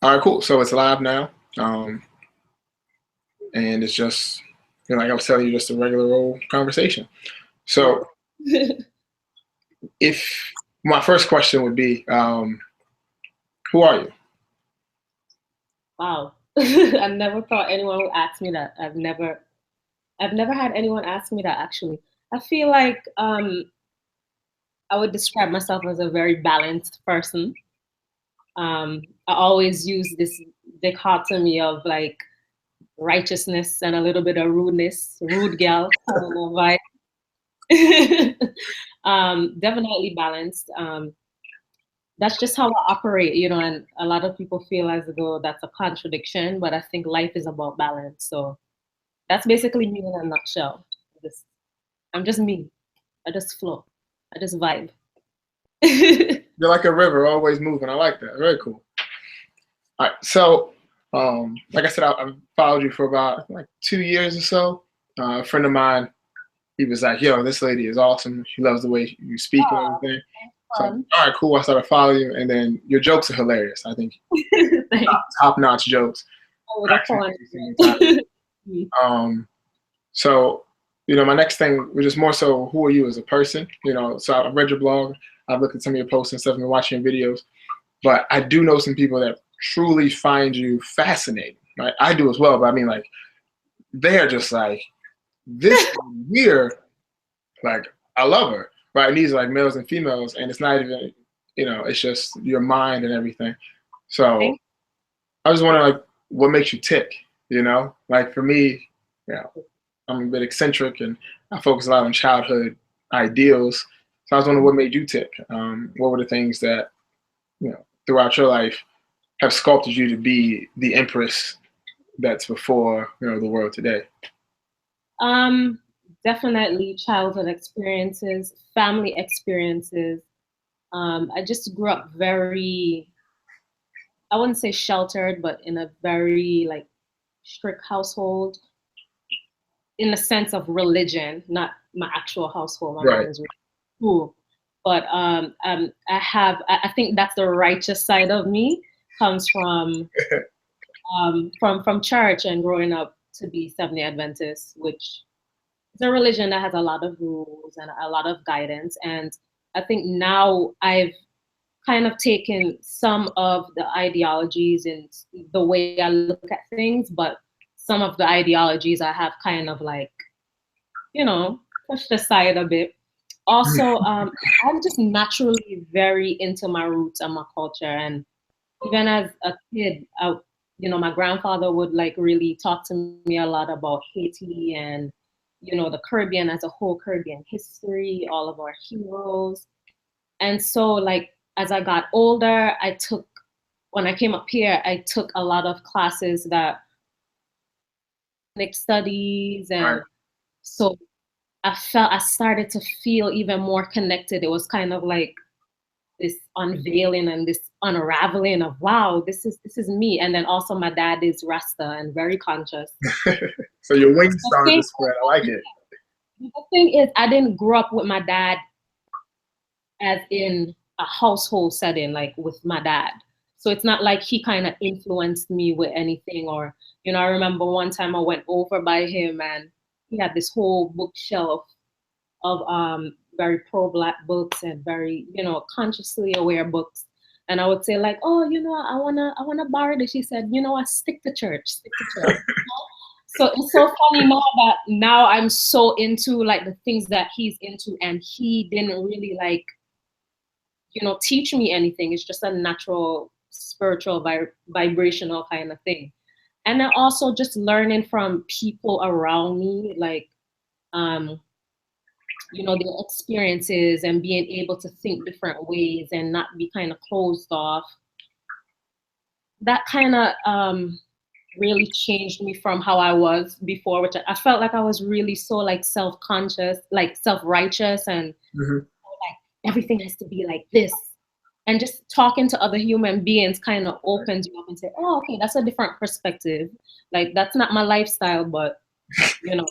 All right, cool. So it's live now, and it's just like I was telling you, just a regular old conversation. So if my first question would be, who are you? Wow. I never thought anyone would ask me that. I've never had anyone ask me that actually. I feel like I would describe myself as a very balanced person. I always use this dichotomy of like righteousness and a little bit of rudeness, rude gal kind of vibe. Definitely balanced. That's just how I operate, and a lot of people feel as though that's a contradiction, but I think life is about balance. So that's basically me in a nutshell. Just, I'm just me. I just flow. I just vibe. You're like a river, always moving. I like that. Very cool. All right. So, like I said, I've followed you for about like 2 years or so. A friend of mine, he was like, "Yo, this lady is awesome. She loves the way you speak and Oh, everything." So, fun. all right, cool. I started following you, and then your jokes are hilarious. I think Thanks. top-notch jokes. Oh, the Actually, fun. every single time. So, my next thing was just more so, who are you as a person? So I've read your blog, I've looked at some of your posts and stuff, and been watching your videos. But I do know some people that truly find you fascinating. Right? I do as well. But I mean, like, they're just like, this here, like, I love her. Right? And these are like males and females, and it's not even, it's just your mind and everything. So Thanks. I was wondering, like, what makes you tick? Like for me, you know, I'm a bit eccentric and I focus a lot on childhood ideals. So I was wondering what made you tick. What were the things that, throughout your life have sculpted you to be the empress that's before, the world today? Um, Definitely childhood experiences, family experiences. I just grew up very, I wouldn't say sheltered, but in a very like strict household in the sense of religion, not my actual household. My mom Right. is really cool. But I think that's the righteous side of me comes from church and growing up to be Seventh-day Adventist, which is a religion that has a lot of rules and a lot of guidance. And I think now I've kind of taken some of the ideologies and the way I look at things, but some of the ideologies I have kind of like, pushed aside a bit. Also, I'm just naturally very into my roots and my culture. And even as a kid, my grandfather would like really talk to me a lot about Haiti and, the Caribbean as a whole, Caribbean history, all of our heroes. And so, like, as I got older, when I came up here, I took a lot of classes that ethnic studies. Right. And so I started to feel even more connected. It was kind of like this unveiling and this unraveling of wow, this is me. And then also my dad is Rasta and very conscious. So your wings The started to thing, spread. I like it. the thing is, I didn't grow up with my dad as in a household setting, like with my dad. So it's not like he kind of influenced me with anything. Or, I remember one time I went over by him and he had this whole bookshelf of very pro-black books and very, consciously aware books. And I would say like, oh, I wanna borrow this. She said, I stick to church, stick to church. So it's so funny now that now I'm so into like the things that he's into, and he didn't really like, teach me anything. It's just a natural spiritual vibrational kind of thing. And then also just learning from people around me, like um, their experiences and being able to think different ways and not be kind of closed off. That kind of really changed me from how I was before, which I felt like I was really so like self-conscious, like self-righteous, and Hmm. like everything has to be like this. And just talking to other human beings kind of opens you up and say, oh, okay, that's a different perspective. Like that's not my lifestyle, but like,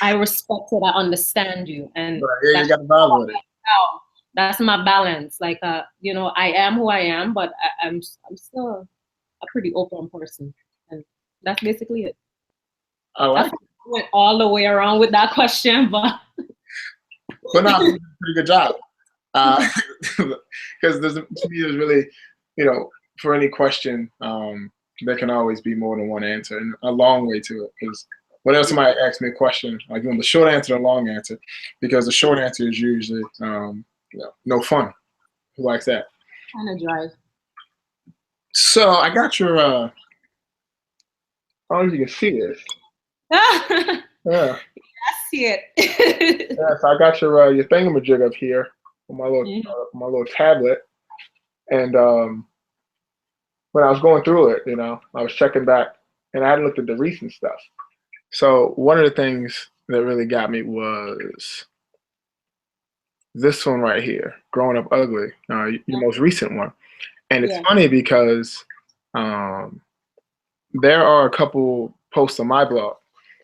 I respect it, I understand you. And But yeah, you that's got to vibe with it. how that's my balance. Like I am who I am, but I'm still a pretty open person, and that's basically it. I like it. Went all the way around with that question, but No, you did a pretty good job. Because to me, there's really, for any question, there can always be more than one answer, and a long way to it. Because whenever somebody asks me a question, I give them the short answer and the long answer, because the short answer is usually, no fun. Who likes that? kind of dry. So I got your, I don't know if you can see this. Yeah. I see it. Yeah, so I got your thingamajig up here on my little tablet, and when I was going through it, I was checking back, and I hadn't looked at the recent stuff. So one of the things that really got me was this one right here, "Growing Up Ugly," your most recent one, and it's funny because there are a couple posts on my blog.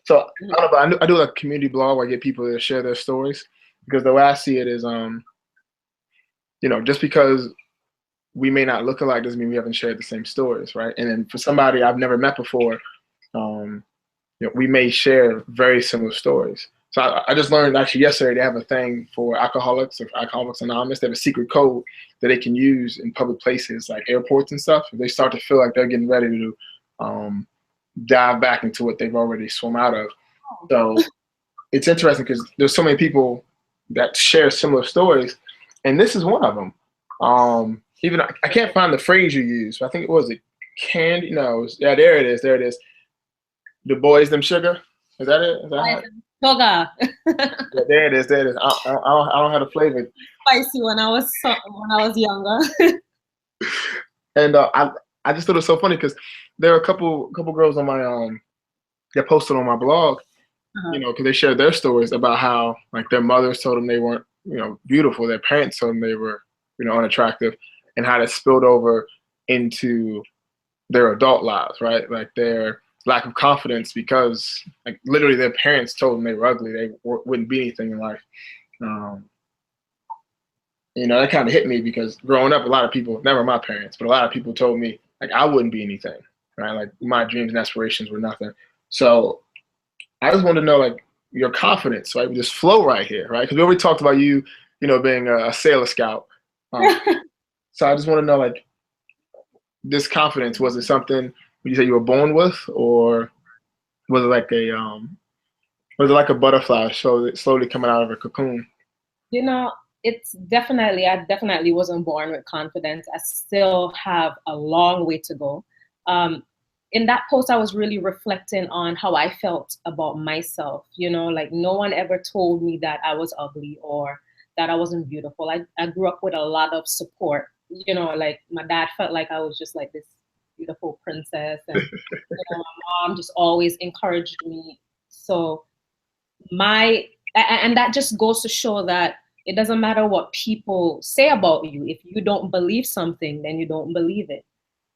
So I don't know, but I do like a community blog where I get people to share their stories, because the way I see it is, just because we may not look alike doesn't mean we haven't shared the same stories, right? And then for somebody I've never met before, we may share very similar stories. So I just learned actually yesterday they have a thing for alcoholics or Alcoholics Anonymous. They have a secret code that they can use in public places like airports and stuff. If they start to feel like they're getting ready to dive back into what they've already swum out of. So it's interesting because there's so many people that share similar stories, and this is one of them. Even I can't find the phrase you used, but I think it was candy. No, yeah, there it is. There it is. The boys, them sugar. Is that it? Is that Sugar. Yeah, there it is. There it is. I don't have the flavor. Spicy when I was younger. And I just thought it was so funny because there are a couple girls on my that posted on my blog, because they shared their stories about how like their mothers told them they weren't beautiful, their parents told them they were unattractive, and how that spilled over into their adult lives, right? Like their lack of confidence because like literally their parents told them they were ugly, they wouldn't be anything in life. That kind of hit me because growing up, a lot of people, never my parents, but a lot of people told me like I wouldn't be anything, right? Like my dreams and aspirations were nothing. So I just wanted to know like your confidence, right? We just flow right here, right? Because we already talked about you, being a Sailor Scout. So I just want to know like this confidence, was it something you say you were born with, or was it like a butterfly slowly coming out of a cocoon? It's I definitely wasn't born with confidence. I still have a long way to go. In that post, I was really reflecting on how I felt about myself. Like no one ever told me that I was ugly or that I wasn't beautiful. I grew up with a lot of support. Like my dad felt like I was just like this beautiful princess, and my mom just always encouraged me. So and that just goes to show that it doesn't matter what people say about you. If you don't believe something, then you don't believe it.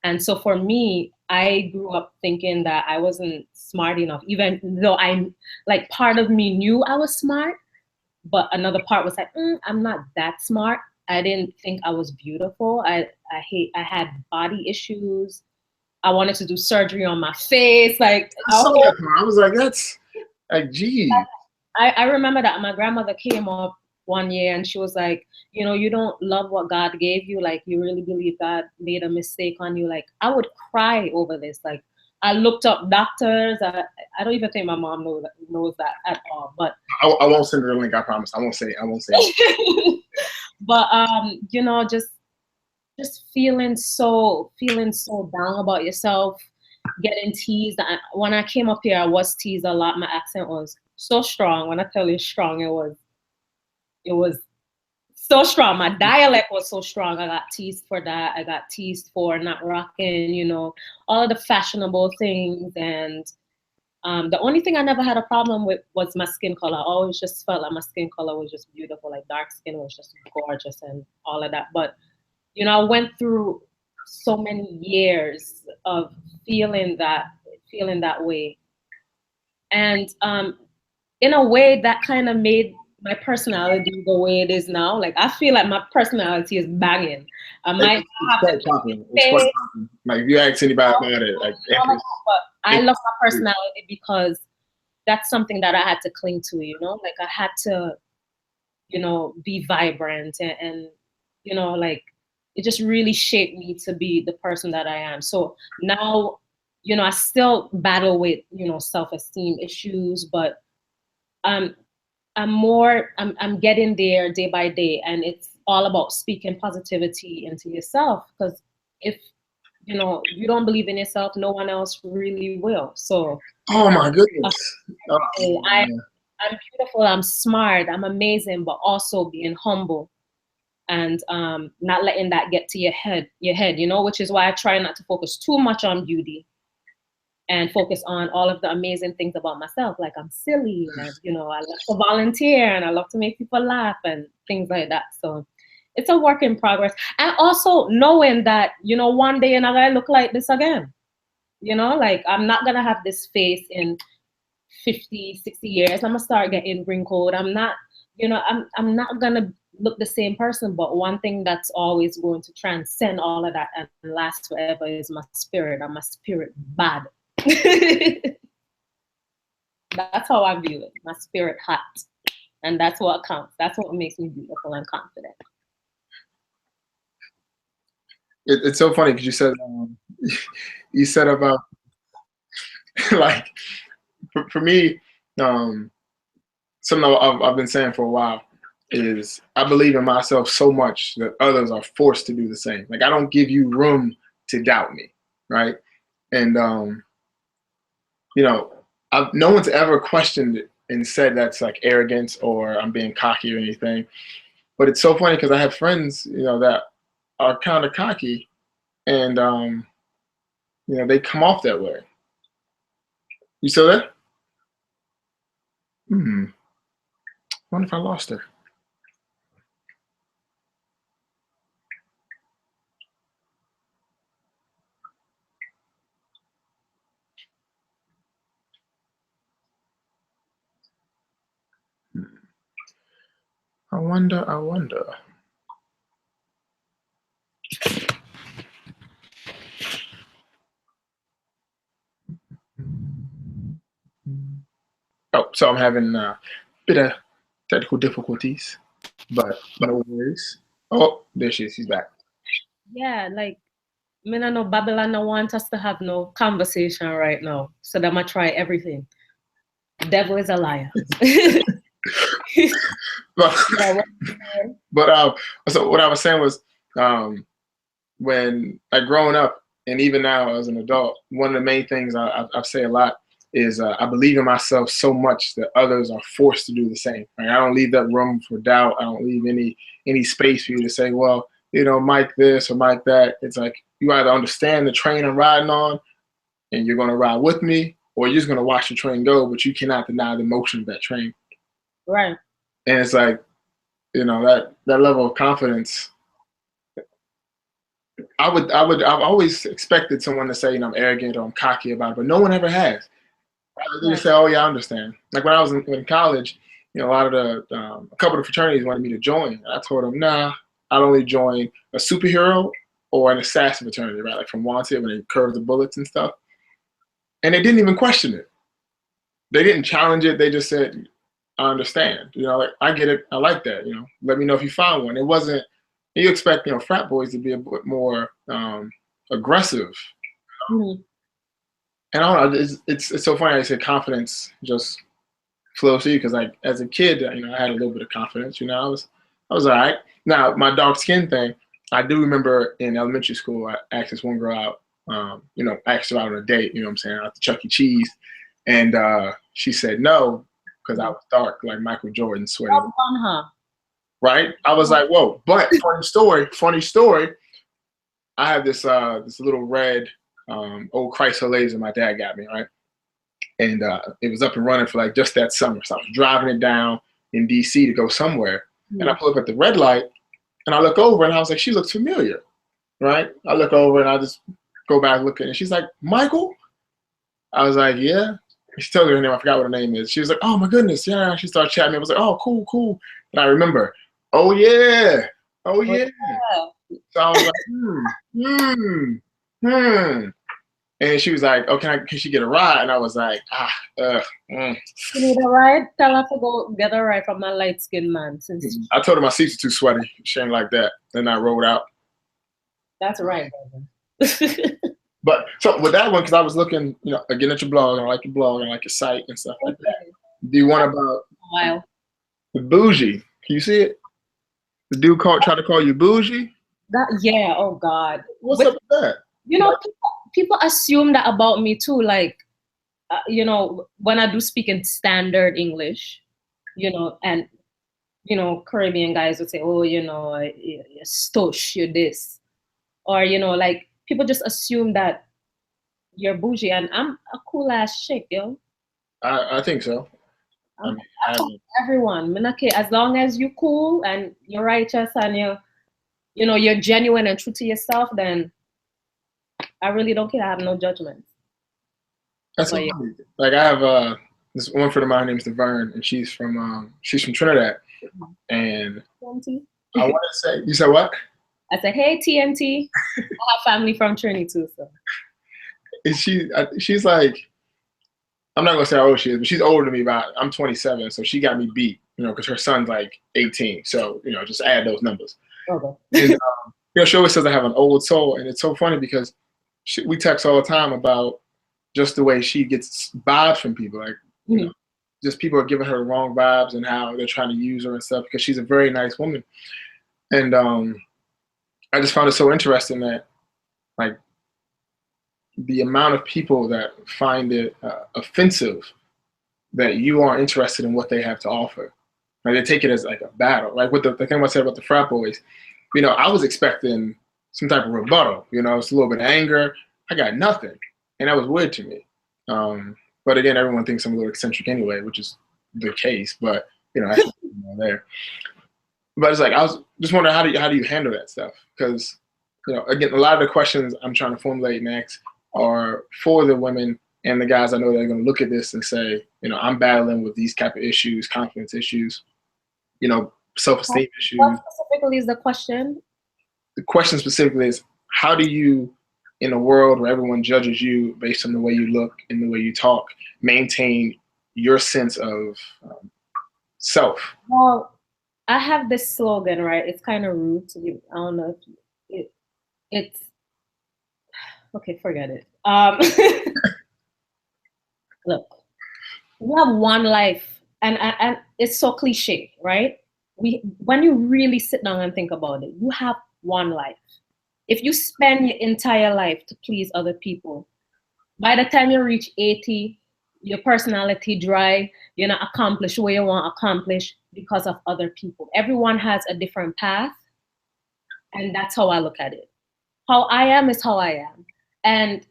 And so for me, I grew up thinking that I wasn't smart enough, even though part of me knew I was smart, but another part was like, I'm not that smart. I didn't think I was beautiful. I had body issues. I wanted to do surgery on my face. Like I was like, that's like, geez. I remember that my grandmother came up one year and she was like, you don't love what God gave you. Like, you really believe God made a mistake on you. Like, I would cry over this. Like, I looked up doctors. I don't even think my mom knows that at all. But I won't send her the link. I promise. I won't say it. But just feeling so down about yourself, getting teased. When I came up here, I was teased a lot. My accent was so strong. When I tell you strong, it was so strong. My dialect was so strong. I got teased for that. I got teased for not rocking, all of the fashionable things. And the only thing I never had a problem with was my skin color. I always just felt like my skin color was just beautiful. Like dark skin was just gorgeous and all of that. But, I went through so many years of feeling that way. And in a way that kind of made my personality the way it is now. Like I feel like my personality is banging. I might It's have quite the popping. It's quite face, popping. Like if you ask anybody about it, like Empress, but I love my Empress, personality because that's something that I had to cling to, you know, like I had to, you know, be vibrant and you know, like it just really shaped me to be the person that I am. So now, you know, I still battle with, you know, self-esteem issues, but I'm getting there day by day, and it's all about speaking positivity into yourself, because if you know you don't believe in yourself, no one else really will. So oh my goodness. Oh, I'm beautiful, I'm smart, I'm amazing, but also being humble and not letting that get to your head, you know, which is why I try not to focus too much on beauty and focus on all of the amazing things about myself. Like I'm silly and you know, I love to volunteer and I love to make people laugh and things like that. So it's a work in progress. And also knowing that, you know, one day I'm gonna look like this again. You know, like I'm not gonna have this face in 50, 60 years. I'm gonna start getting wrinkled. I'm not, you know, I'm not gonna look the same person. But one thing that's always going to transcend all of that and last forever is my spirit. And my spirit bad. That's how I view it. My spirit hot. And that's what counts. That's what makes me beautiful and confident. it's so funny because you said about like for me, something I've been saying for a while is I believe in myself so much that others are forced to do the same. Like I don't give you room to doubt me, right? And you know, no one's ever questioned it and said that's like arrogance or I'm being cocky or anything. But it's so funny because I have friends, you know, that are kind of cocky, and you know, they come off that way. You still there? I wonder if I lost her. I wonder, I wonder. Oh, so I'm having a bit of technical difficulties, but no worries. Oh, there she is. She's back. Yeah, like me no know Babylon no want us to have no conversation right now. So I'm gonna try everything. Devil is a liar. but Yeah, so what I was saying was, when like growing up and even now as an adult, one of the main things I say a lot is I believe in myself so much that others are forced to do the same. Right? I don't leave that room for doubt. I don't leave any space for you to say, well, you know, Mike this or Mike that. It's like you either understand the train I'm riding on and you're going to ride with me, or you're just going to watch the train go, but you cannot deny the motion of that train. right. And it's like, you know, that level of confidence. I've always expected someone to say, you know, I'm arrogant or I'm cocky about it, but no one ever has. They just say, oh yeah, I understand. Like when I was in college, you know, a lot of a couple of fraternities wanted me to join. I told them, nah, I'd only join a superhero or an assassin fraternity, right? Like from Wanted when they curve the bullets and stuff. And they didn't even question it. They didn't challenge it. They just said, I understand. You know, like I get it. I like that. You know, let me know if you find one. It wasn't. You expect, you know, frat boys to be a bit more aggressive. Mm-hmm. And I don't know. It's so funny. I say confidence just flows through you because, like, as a kid, you know, I had a little bit of confidence. You know, I was all right. Now, my dark skin thing, I do remember in elementary school, I asked this one girl out. You know, asked her out on a date. You know what I'm saying? Out to Chuck E. Cheese, and she said no because I was dark, like Michael Jordan sweater. Right? I was like, whoa. But funny story. I have this this little red old Chrysler Laser my dad got me, right? And it was up and running for like just that summer. So I was driving it down in DC to go somewhere. And I pull up at the red light and I look over and I was like, she looks familiar, right? I look over and I just go back looking and she's like, Michael? I was like, yeah. She told me her name. I forgot what her name is. She was like, "Oh my goodness, yeah." She started chatting me. I was like, "Oh, cool, cool." And I remember, "Oh yeah, oh Oh, yeah." yeah. So I was like, hmm. And she was like, "Oh, can she get a ride?" And I was like, mm. You need a ride? Tell her to go get a ride from my light skinned man. Since I told her my seats are too sweaty. She ain't like that. Then I rolled out. that's right, brother. But so with that one, because I was looking, again at your blog, and I like your blog, and I like your site and stuff like that. Do you want about Wow. the bougie? Can you see it? The dude tried to call you bougie. Yeah. Oh God. What's up with that? You know, people assume that about me too. Like, when I do speak in standard English, and Caribbean guys would say, "Oh, you're stosh, you're this," or like people just assume that you're bougie, and I'm a cool ass chick, yo. I think so. I mean, Everyone, Minake, as long as you're cool and you're righteous and you're genuine and true to yourself, then I really don't care. I have no judgment. that's But yeah. like I have this one friend of mine named Vern, and she's from Trinidad, and TNT. I want to say, you said what? I said, hey TNT. I have family from Trinity too, so. And she's like, I'm not gonna say how old she is, but she's older than me. I'm 27, so she got me beat, because her son's like 18. So just add those numbers. Okay. And she always says I have an old soul, and it's so funny because we text all the time about just the way she gets vibes from people, like just people are giving her the wrong vibes and how they're trying to use her and stuff because she's a very nice woman, and I just found it so interesting that like the amount of people that find it offensive that you are interested in what they have to offer. Like they take it as like a battle. Like with the thing I said about the frat boys, I was expecting some type of rebuttal. It's a little bit of anger. I got nothing, and that was weird to me. But again, everyone thinks I'm a little eccentric anyway, which is the case. But that's there. But it's like I was just wondering how do you handle that stuff? Because again, a lot of the questions I'm trying to formulate next are for the women and the guys I know that are going to look at this and say, I'm battling with these type of issues, confidence issues, self-esteem issues. What specifically is the question? The question specifically is, how do you, in a world where everyone judges you based on the way you look and the way you talk, maintain your sense of self? Well, I have this slogan, right? It's kind of rude to you. I don't know if it's okay. Forget it. Look, we have one life, and it's so cliche, right? When you really sit down and think about it, you have one life. If you spend your entire life to please other people, by the time you reach 80, your personality dry, you're not accomplish what you want to accomplish because of other people. Everyone has a different path, and that's how I look at it. How I am is how I am. And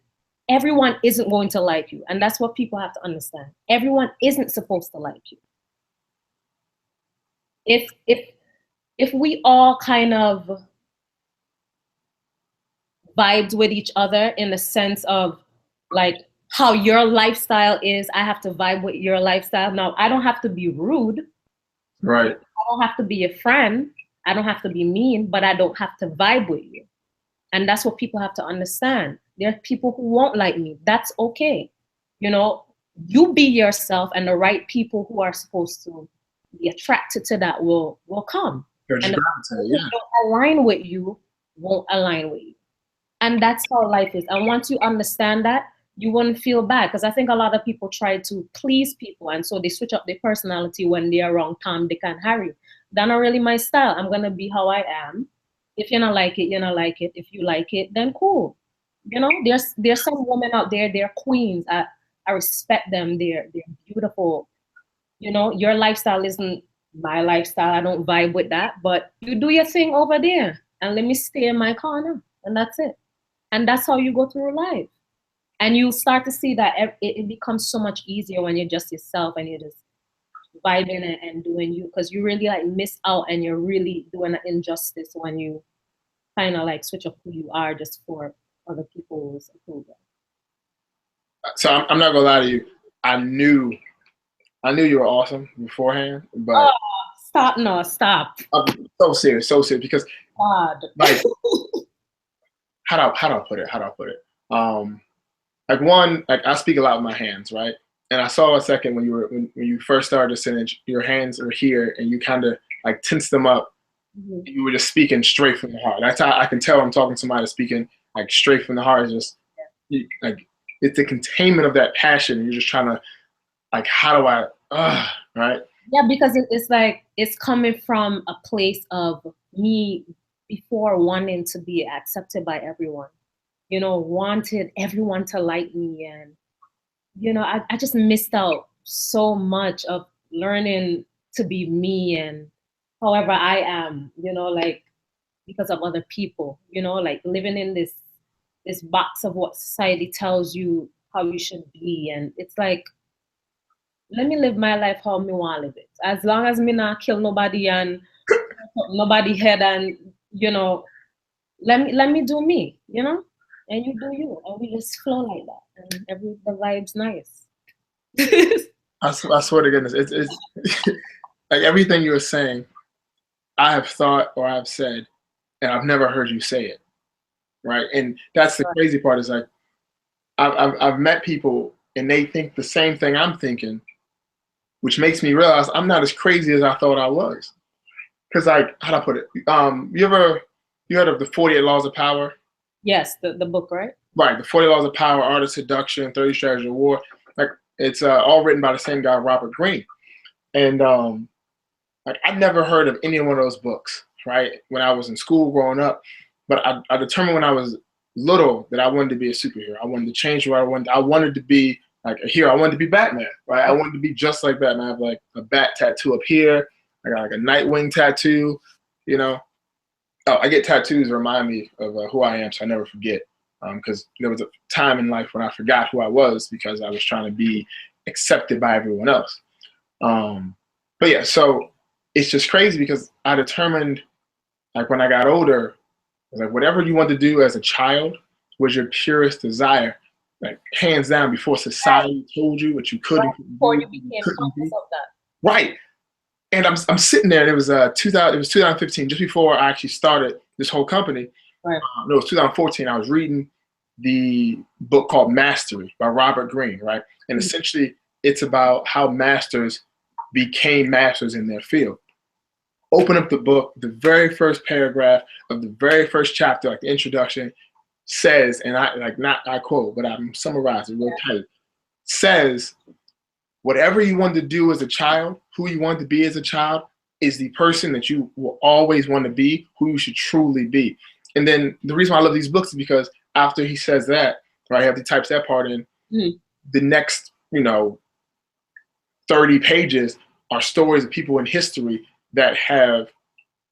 everyone isn't going to like you. And that's what people have to understand. Everyone isn't supposed to like you. If we all kind of vibed with each other in the sense of like how your lifestyle is, I have to vibe with your lifestyle. Now, I don't have to be rude. Right. I don't have to be a friend. I don't have to be mean, but I don't have to vibe with you. And that's what people have to understand. There are people who won't like me. That's okay. You be yourself, and the right people who are supposed to be attracted to that will come. And the people who don't align with you won't align with you. And that's how life is. And once you understand that, you won't feel bad. Because I think a lot of people try to please people, and so they switch up their personality when they are wrong Tom, Dick, and Harry. That's not really my style. I'm gonna be how I am. If you're not like it, you're not like it. If you like it, then cool. There's some women out there, they're queens. I respect them. They're beautiful. Your lifestyle isn't my lifestyle. I don't vibe with that. But you do your thing over there, and let me stay in my corner, and that's it. And that's how you go through life. And you start to see that it becomes so much easier when you're just yourself and you're just vibing and doing you, because you really like miss out, and you're really doing an injustice when you kind of like switch up who you are just for other people's approval. So I'm not gonna lie to you. I knew you were awesome beforehand, but Oh, stop! No, stop. I'm so serious because God. like how do I put it? How do I put it? Like one, like I speak a lot with my hands, right? And I saw a second when you first started the sentence, your hands are here and you kind of like tense them up. Mhm. You were just speaking straight from the heart. That's how I can tell I'm talking to somebody speaking like straight from the heart. It's just like it's the containment of that passion. You're just trying to like, how do I, right? Yeah, because it's like it's coming from a place of me before wanting to be accepted by everyone. You know, wanted everyone to like me, and you know, I just missed out so much of learning to be me and however I am. You know, like because of other people. You know, like living in this box of what society tells you how you should be, and it's like let me live my life how me want to live it. As long as me not kill nobody and nobody head and you know, let me do me, you know, and you do you, and we just flow like that, and the vibe's nice. I swear to goodness, it's like everything you were saying, I have thought or I've said, and I've never heard you say it, right? And that's the crazy part is like I've met people and they think the same thing I'm thinking, which makes me realize I'm not as crazy as I thought I was. Because like, how do I put it? You heard of the 48 Laws of Power? Yes, the book, right? Right, the 40 Laws of Power, Art of Seduction, 30 Strategies of War. Like it's all written by the same guy, Robert Greene. And like I never heard of any one of those books, right? When I was in school growing up. But I determined when I was little that I wanted to be a superhero. I wanted to change what I wanted. I wanted to be like a hero. I wanted to be Batman, right? I wanted to be just like Batman. I have like a bat tattoo up here. I got like a Nightwing tattoo, you know. Oh, I get tattoos to remind me of who I am, so I never forget. Because there was a time in life when I forgot who I was because I was trying to be accepted by everyone else. But yeah, so it's just crazy because I determined, like when I got older, like whatever you wanted to do as a child was your purest desire, like hands down. Before society told you what you could and couldn't Before do, you you became couldn't conscious be. of that. Right. And I'm sitting there, and it was 2000. It was 2015, just before I actually started this whole company. Right. No, it was 2014. I was reading the book called Mastery by Robert Greene, right? And essentially, it's about how masters became masters in their field. Open up the book, the very first paragraph of the very first chapter, like the introduction, says, and I like not I quote, but I'm summarizing real tight. Says, whatever you wanted to do as a child, who you wanted to be as a child, is the person that you will always want to be, who you should truly be. And then the reason why I love these books is because after he says that, right, I have to type that part in. The next, 30 pages are stories of people in history that have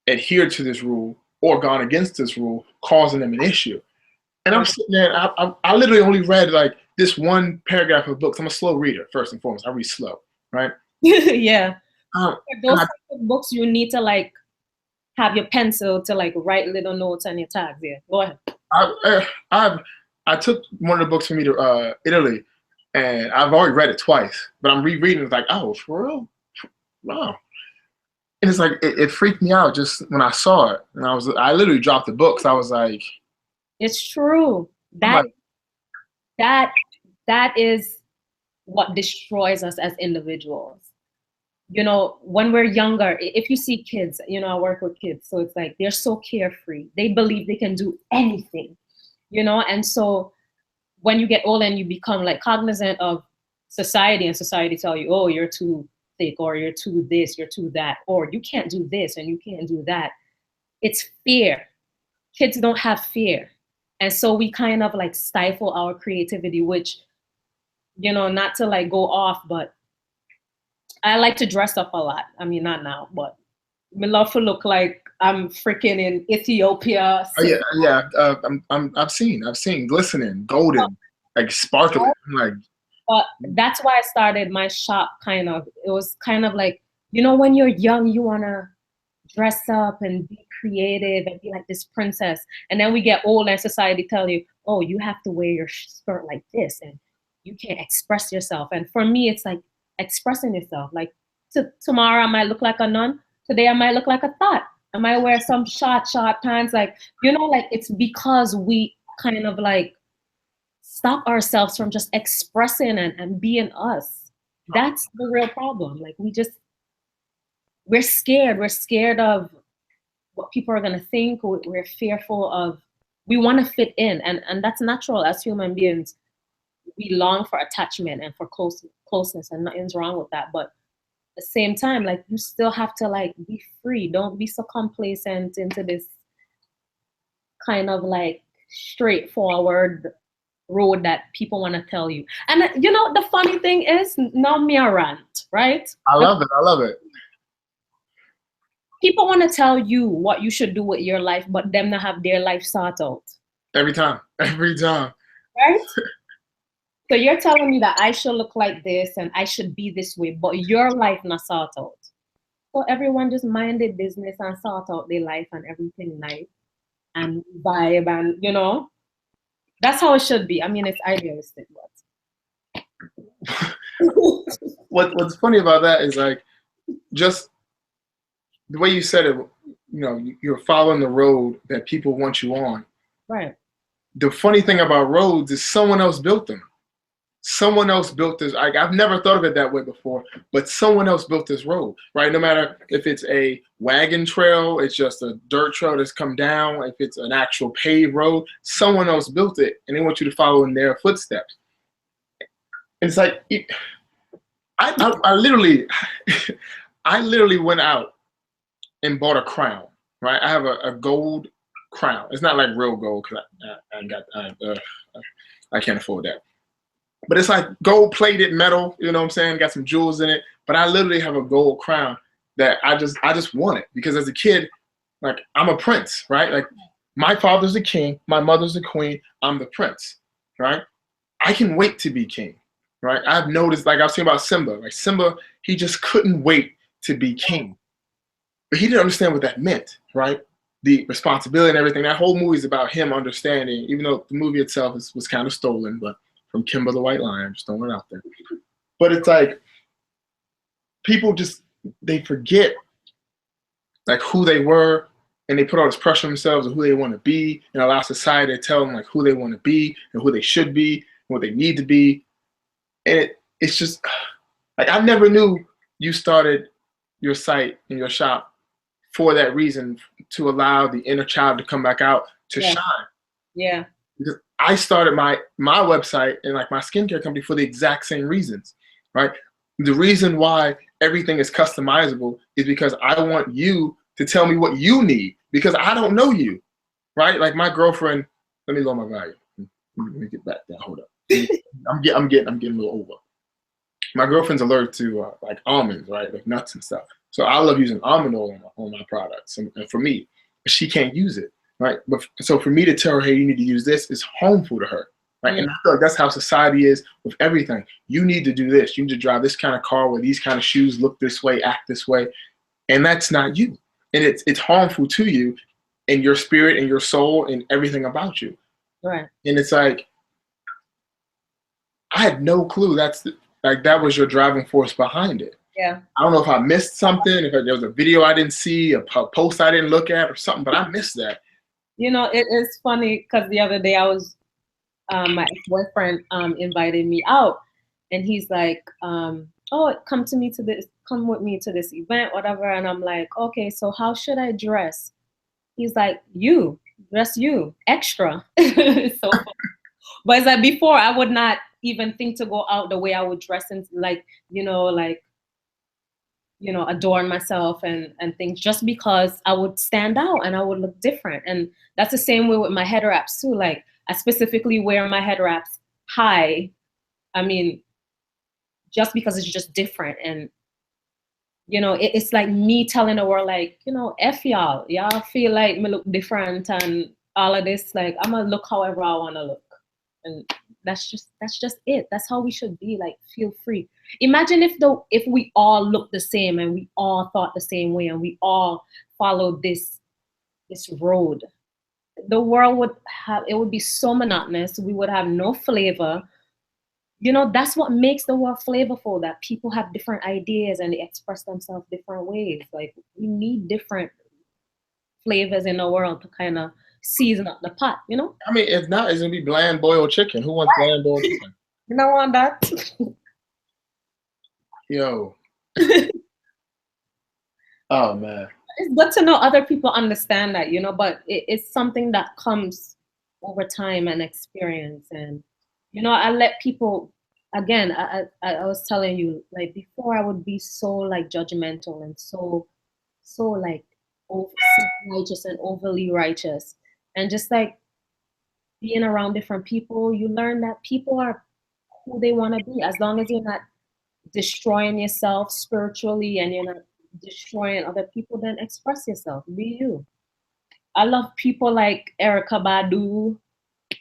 adhered to this rule or gone against this rule, causing them an issue. And I'm sitting there, and I literally only read like this one paragraph of books. I'm a slow reader, first and foremost. I read slow, right? Yeah. Um, Those and types of books you need to like have your pencil to like write little notes and your tags. Yeah. Go ahead. I took one of the books for me to Italy, and I've already read it twice, but I'm rereading. It's like, oh, for real? Wow. And it's like it freaked me out just when I saw it, and I literally dropped the books. I was like, It's true. I'm That like, that that is what destroys us as individuals. You know, when we're younger, if you see kids, you know, I work with kids, so it's like they're so carefree. They believe they can do anything, you know, and so when you get older and you become like cognizant of society and society tell you, oh, you're too thick or you're too this, you're too that, or you can't do this and you can't do that. It's fear. Kids don't have fear. And so we kind of like stifle our creativity, which, you know, not to like go off, but I like to dress up a lot. I mean, not now, but I love to look like I'm freaking in Ethiopia. oh yeah, yeah. I've seen glistening, golden, like sparkling. I'm like, But that's why I started my shop kind of. It was kind of like, you know, when you're young, you want to dress up and be creative and be like this princess. And then we get old and society tell you, oh, you have to wear your skirt like this and you can't express yourself. And for me, it's like expressing yourself. Like tomorrow I might look like a nun. Today I might look like a thought. I might wear some short pants. Like, like it's because we kind of like stop ourselves from just expressing and being us. That's the real problem. Like we're scared. We're scared of what people are going to think. We're fearful of, we want to fit in. And that's natural as human beings. We long for attachment and for closeness, and nothing's wrong with that. But at the same time, like, you still have to like be free. Don't be so complacent into this kind of like straightforward road that people want to tell you. And the funny thing is, now me a rant, right? I love it. I love it. People want to tell you what you should do with your life, but them not have their life sort out. Every time. Right? So you're telling me that I should look like this and I should be this way, but your life not sort out. So everyone just mind their business and sort out their life and everything nice and vibe, and that's how it should be. I mean, it's idealistic, but What's funny about that is like, just the way you said it, you're following the road that people want you on. Right. The funny thing about roads is someone else built them. Someone else built this. I've never thought of it that way before, but someone else built this road, right? No matter if it's a wagon trail, it's just a dirt trail that's come down, if it's an actual paved road, someone else built it, and they want you to follow in their footsteps. And it's like, I literally, I literally went out and bought a crown, right? I have a gold crown. It's not like real gold because I can't afford that. But it's like gold-plated metal, you know what I'm saying? Got some jewels in it. But I literally have a gold crown that I just want it because as a kid, like, I'm a prince, right? Like, my father's the king, my mother's the queen, I'm the prince, right? I can wait to be king, right? I've noticed, like I was saying about Simba, like Simba, he just couldn't wait to be king. But he didn't understand what that meant, right? The responsibility and everything. That whole movie is about him understanding, even though the movie itself was kind of stolen, but from Kimber the White Lion, I'm just throwing it out there. But it's like, people they forget like who they were, and they put all this pressure on themselves of who they want to be, and allow society to tell them like who they want to be and who they should be and what they need to be. And it's just like, I never knew you started your site and your shop for that reason, to allow the inner child to come back out to shine. Yeah. Because I started my website and like my skincare company for the exact same reasons, right? The reason why everything is customizable is because I want you to tell me what you need, because I don't know you, right? Like my girlfriend, let me lower my volume. Let me get back there. Hold up. I'm getting a little over. My girlfriend's allergic to like almonds, right? Like nuts and stuff. So I love using almond oil on my products, and for me, she can't use it. Right, but so for me to tell her, hey, you need to use this, is harmful to her, right? And I feel like that's how society is with everything. You need to do this. You need to drive this kind of car, wear these kind of shoes, look this way, act this way, and that's not you. And it's harmful to you and your spirit and your soul and everything about you. Right. And it's like, I had no clue that was your driving force behind it. Yeah. I don't know if I missed something, if there was a video I didn't see, a post I didn't look at or something, but I missed that. It is funny because the other day I was, my ex-boyfriend invited me out, and he's like, oh, come with me to this event, whatever. And I'm like, okay, so how should I dress? He's like, dress extra. So, but it's like, before I would not even think to go out the way I would dress, and adorn myself and things, just because I would stand out and I would look different. And that's the same way with my head wraps too. Like, I specifically wear my head wraps high. I mean, just because it's just different. And, it's like me telling the world, like, F y'all. Y'all feel like me look different and all of this. Like, I'm going to look however I want to look. And that's just it. That's how we should be. Like, feel free. Imagine if we all looked the same and we all thought the same way and we all followed this road. The world would be so monotonous. We would have no flavor. that's what makes the world flavorful, that people have different ideas and they express themselves different ways. Like, we need different flavors in the world to kind of season up the pot, I mean, if not, it's gonna be bland boiled chicken. Who wants bland boiled chicken? You don't want that. Yo. Oh man. It's good to know other people understand that, but it's something that comes over time and experience. And, I let people, again, I was telling you, like, before I would be so like judgmental and so like self-righteous and overly righteous. And just like being around different people, you learn that people are who they want to be, as long as you're not destroying yourself spiritually and you're not destroying other people, then express yourself, be you. I love people like Erica Badu,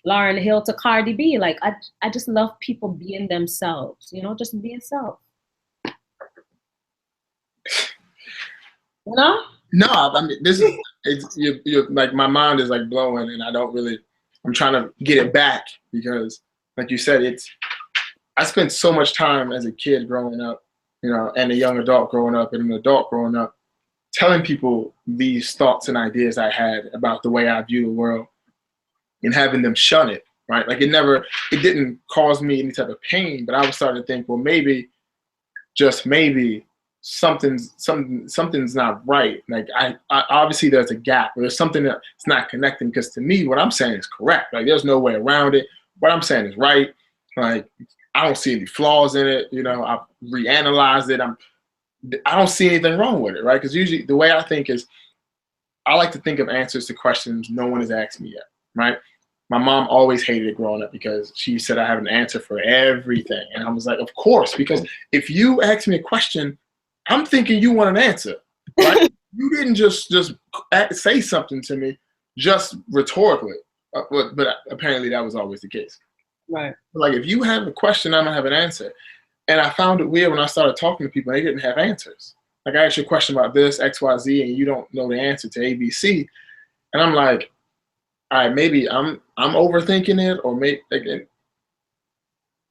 Lauryn Hill to Cardi B. Like, I just love people being themselves, just be yourself. No, I mean, you're like, my mind is like blowing, and I'm trying to get it back because, like you said, I spent so much time as a kid growing up, and a young adult growing up, and an adult growing up, telling people these thoughts and ideas I had about the way I view the world, and having them shun it, right? Like, it didn't cause me any type of pain, but I was starting to think, well, maybe, just maybe, something's not right. Like, I obviously there's a gap, or there's something that's not connecting, because to me, what I'm saying is correct. Like, there's no way around it. What I'm saying is right. Like, I don't see any flaws in it. I've reanalyzed it. I don't see anything wrong with it, right? Because usually the way I think is, I like to think of answers to questions no one has asked me yet, right? My mom always hated it growing up because she said I have an answer for everything. And I was like, of course, because if you ask me a question, I'm thinking you want an answer, right? You didn't just say something to me just rhetorically, but apparently that was always the case. Right. Like, if you have a question, I'm gonna have an answer. And I found it weird when I started talking to people, they didn't have answers. Like, I asked you a question about this, X, Y, Z, and you don't know the answer to A, B, C. And I'm like, all right, maybe I'm overthinking it, or maybe like,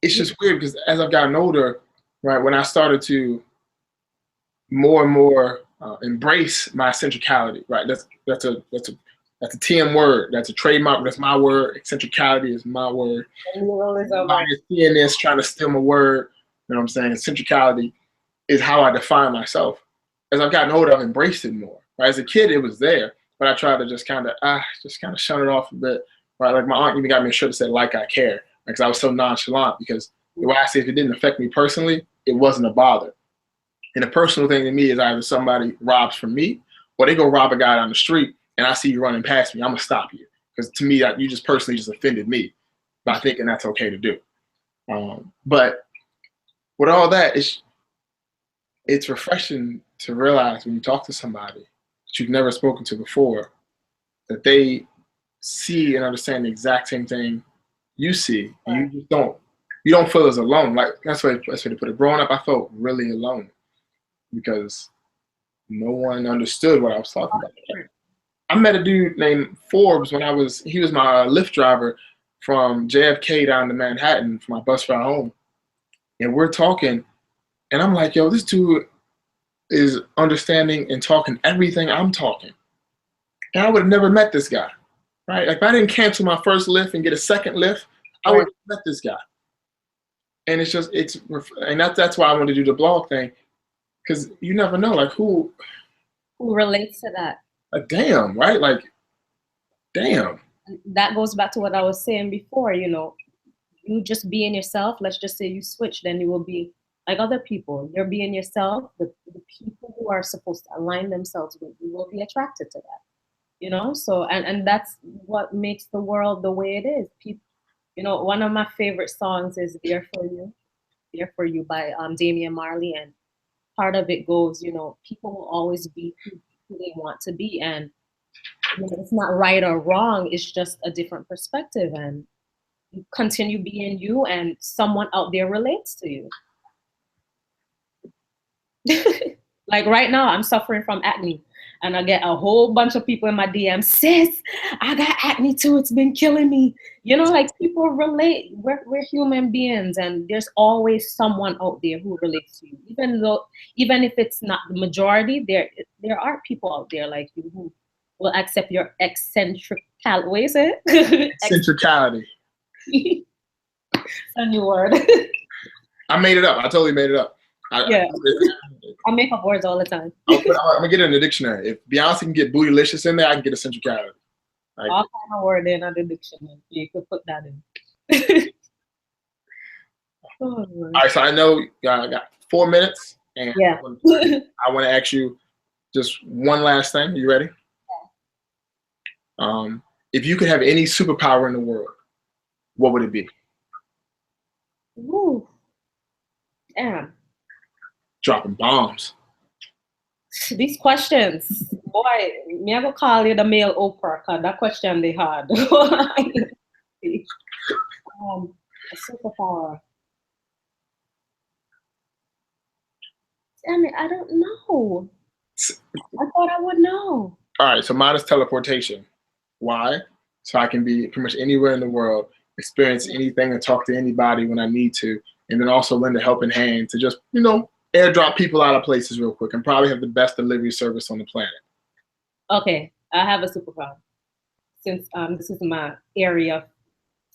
it's just weird because as I've gotten older, right, when I started to more and more embrace my eccentricality, right? That's a TM word. That's a trademark. That's my word. Eccentricality is my word. Somebody is seeing this, trying to steal my word. You know what I'm saying? Eccentricality is how I define myself. As I've gotten older, I've embraced it more. Right? As a kid, it was there, but I tried to just kind of shun it off a bit. Right? Like, my aunt even got me a shirt that said "Like I Care," because I was so nonchalant. Because the way I say, if it didn't affect me personally, it wasn't a bother. And the personal thing to me is either somebody robs from me, or they go rob a guy down the street, and I see you running past me, I'm gonna stop you. Because to me, you just personally just offended me by thinking that's okay to do. But with all that, it's refreshing to realize when you talk to somebody that you've never spoken to before, that they see and understand the exact same thing you see, and you don't feel as alone. Like, that's the way to put it. Growing up, I felt really alone because no one understood what I was talking about. I met a dude named Forbes when he was my Lyft driver from JFK down to Manhattan for my bus ride home. And we're talking, and I'm like, yo, this dude is understanding and talking everything I'm talking. And I would have never met this guy, right? Like, if I didn't cancel my first Lyft and get a second Lyft, I would have met this guy. And that's why I wanted to do the blog thing, because you never know, like, who relates to that. Like, damn, right? Like, damn. That goes back to what I was saying before, you just being yourself. Let's just say you switch, then you will be like other people. You're being yourself. The people who are supposed to align themselves with you will be attracted to that, So, and that's what makes the world the way it is. People, one of my favorite songs is There For You by Damian Marley. And part of it goes, people will always be who they want to be. And it's not right or wrong. It's just a different perspective. And you continue being you, and someone out there relates to you. Like, right now, I'm suffering from acne. and I get a whole bunch of people in my DM, sis, I got acne too, it's been killing me. You know, like people relate. We're human beings, and there's always someone out there who relates to you. Even if it's not the majority, there are people out there like you who will accept your eccentric what is it? Eccentricality. It's a new word. I made it up. I totally made it up. Yeah. I make up words all the time. I'm gonna get it in the dictionary. If Beyonce can get bootylicious in there, I can get eccentricality. Like, all kind of word in the dictionary. You could put that in. All right, so I know I got 4 minutes, and yeah. I want to ask you just one last thing. You ready? Yeah. If you could have any superpower in the world, what would it be? Ooh. Damn. Dropping bombs. These questions, boy, me I go call you the male Oprah, cause that question they hard. A superpower. Damn it, I don't know. I thought I would know. All right, so mine is teleportation. Why? So I can be pretty much anywhere in the world, experience anything and talk to anybody when I need to, and then also lend a helping hand to just, airdrop people out of places real quick and probably have the best delivery service on the planet. Okay, I have a superpower. Since this is my area of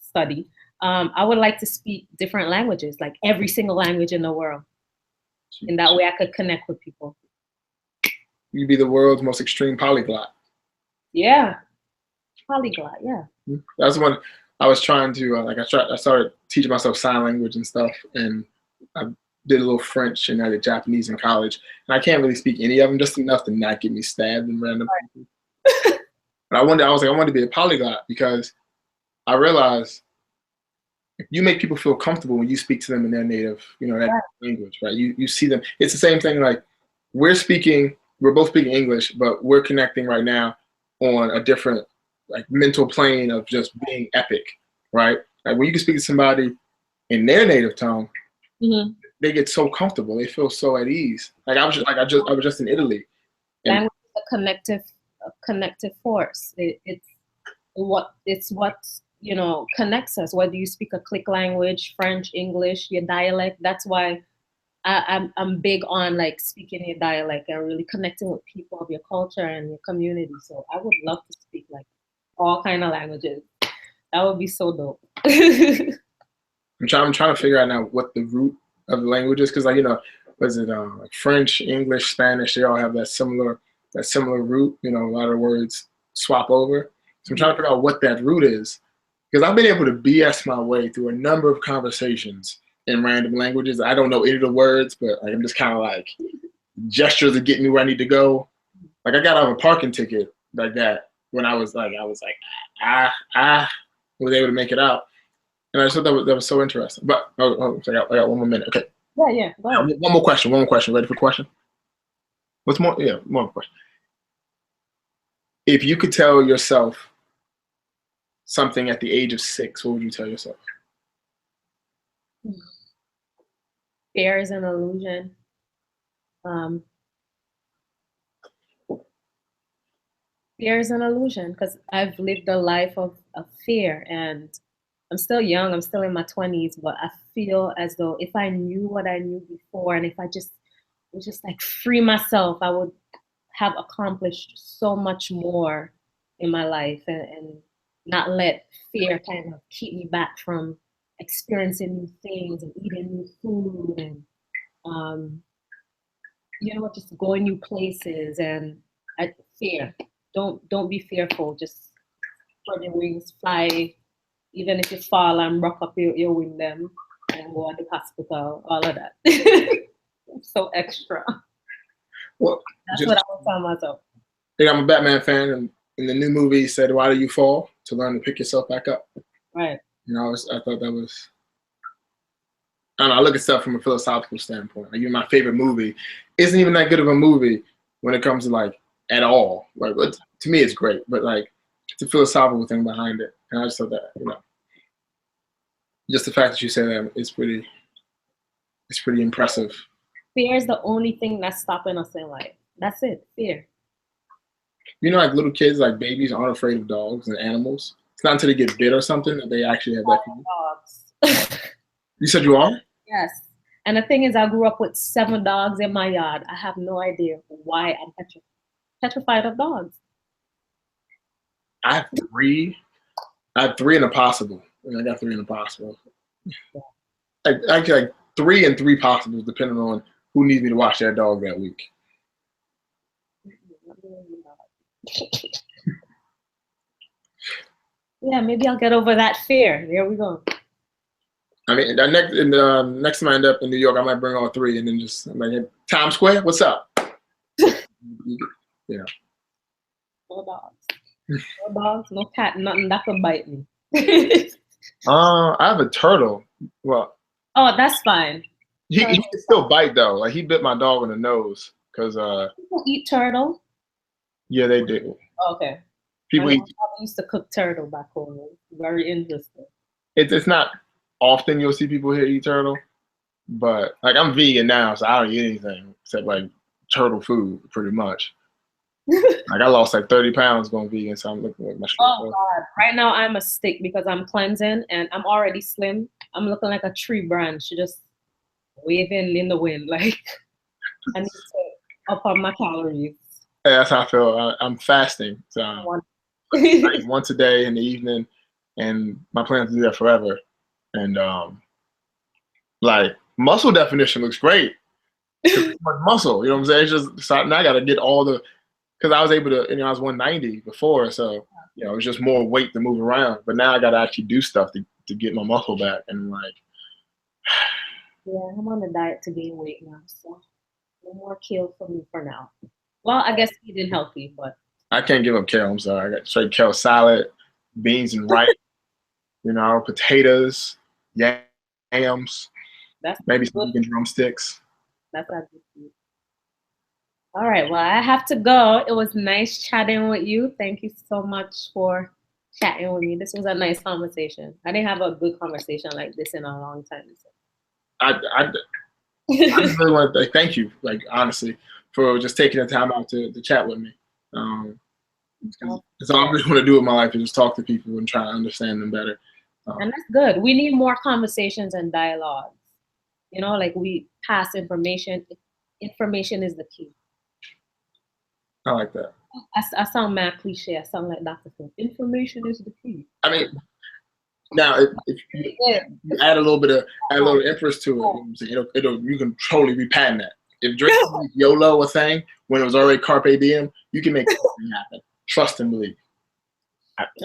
study, I would like to speak different languages, like every single language in the world. And that way I could connect with people. You'd be the world's most extreme polyglot. Yeah. Polyglot, yeah. That's one I was trying to, I started teaching myself sign language and stuff, and I did a little French and I did Japanese in college. And I can't really speak any of them, just enough to not get me stabbed in random places. But I wanted to be a polyglot because I realized if you make people feel comfortable when you speak to them in their native, that language, right? You see them. It's the same thing. Like we're both speaking English, but we're connecting right now on a different mental plane of just being epic, right? Like when you can speak to somebody in their native tongue, they get so comfortable. They feel so at ease. Like I was just in Italy. Language is a connective force. It's what connects us. Whether you speak a click language, French, English, your dialect. That's why I'm big on speaking your dialect and really connecting with people of your culture and your community. So I would love to speak all kind of languages. That would be so dope. I'm trying to figure out now what the root of the language is, because was it French, English, Spanish? They all have that similar root. A lot of words swap over. So I'm trying to figure out what that root is, because I've been able to BS my way through a number of conversations in random languages. I don't know any of the words, but I'm just kind of gestures to get me where I need to go. I got out of a parking ticket like that when I was was able to make it out. And I just thought that was so interesting. But so I got 1 more minute. Okay. Yeah. Go ahead. One more question. Ready for a question? What's more? Yeah, more question. If you could tell yourself something at the age of 6, what would you tell yourself? Fear is an illusion. Fear is an illusion because I've lived a life of fear, and I'm still young. I'm still in my 20s, but I feel as though if I knew what I knew before, and if I just free myself, I would have accomplished so much more in my life, and not let fear kind of keep me back from experiencing new things and eating new food and just going new places. And fear. Don't be fearful. Just spread your wings, fly. Even if you fall and rock up your wing them and go to the hospital, all of that. So extra. Well, that's what I would tell myself. I'm a Batman fan, and in the new movie, he said, "Why do you fall? To learn to pick yourself back up." Right. I thought that was. I don't know. I look at stuff from a philosophical standpoint. Even my favorite movie isn't even that good of a movie when it comes to at all. To me, it's great, but it's a philosophical thing behind it, and I just thought that just the fact that you say that is pretty impressive. Fear is the only thing that's stopping us in life. That's it. Fear. You know, like little kids, like babies, aren't afraid of dogs and animals. It's not until they get bit or something that they actually have that fear. Dogs. You said you are? Yes. And the thing is, I grew up with 7 dogs in my yard. I have no idea why I'm petrified of dogs. I have 3. I have 3 in a possible. I got 3 in a possible. Like 3 and 3 possibles, depending on who needs me to watch that dog that week. Yeah, maybe I'll get over that fear. There we go. I mean, next time I end up in New York, I might bring all 3 and then just, I'm like, hey, Times Square, what's up? Yeah. No dogs. No dogs, no cat, nothing that could bite me. I have a turtle. Well, oh, that's fine. He can still bite though. Like he bit my dog in the nose because people eat turtle. Yeah, they do. Okay. People eat. I used to cook turtle back home. Very interesting. It's not often you'll see people here eat turtle, but like I'm vegan now, so I don't eat anything except like turtle food, pretty much. Like I lost like 30 pounds going vegan, so I'm looking at my shirt. Oh God! Right now I'm a stick because I'm cleansing and I'm already slim. I'm looking like a tree branch, just waving in the wind. Like I need to up on my calories. Yeah, that's how I feel. I'm fasting, so like once a day in the evening, and my plan is to do that forever. And like muscle definition looks great. Much muscle, you know what I'm saying? It's just so now I got to get all the, because I was able to, I was 190 before, so it was just more weight to move around. But now I got to actually do stuff to get my muscle back, and like. Yeah, I'm on a diet to gain weight now, so no more kale for me for now. Well, I guess eating healthy, but I can't give up kale. I'm sorry. I got straight kale salad, beans and rice, potatoes, yams, maybe some vegan drumsticks. That's a good food. All right. Well, I have to go. It was nice chatting with you. Thank you so much for chatting with me. This was a nice conversation. I didn't have a good conversation like this in a long time. So. I just really want to thank you, like honestly, for just taking the time out to chat with me. It's all I really want to do with my life is just talk to people and try to understand them better. And that's good. We need more conversations and dialogues. Like we pass information. Information is the key. I like that. I sound mad cliche. I sound like Dr. Phil. Information is the key. I mean, now if you add a little Empress to it, you can totally repatent that. If Drake made YOLO a thing when it was already Carpe Diem, you can make something happen. Trust and believe.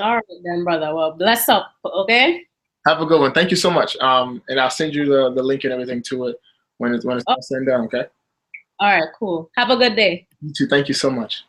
All right then, brother. Well, bless up, okay? Have a good one. Thank you so much. And I'll send you the link and everything to it when it's sent down, okay? All right, cool. Have a good day. You too. Thank you so much.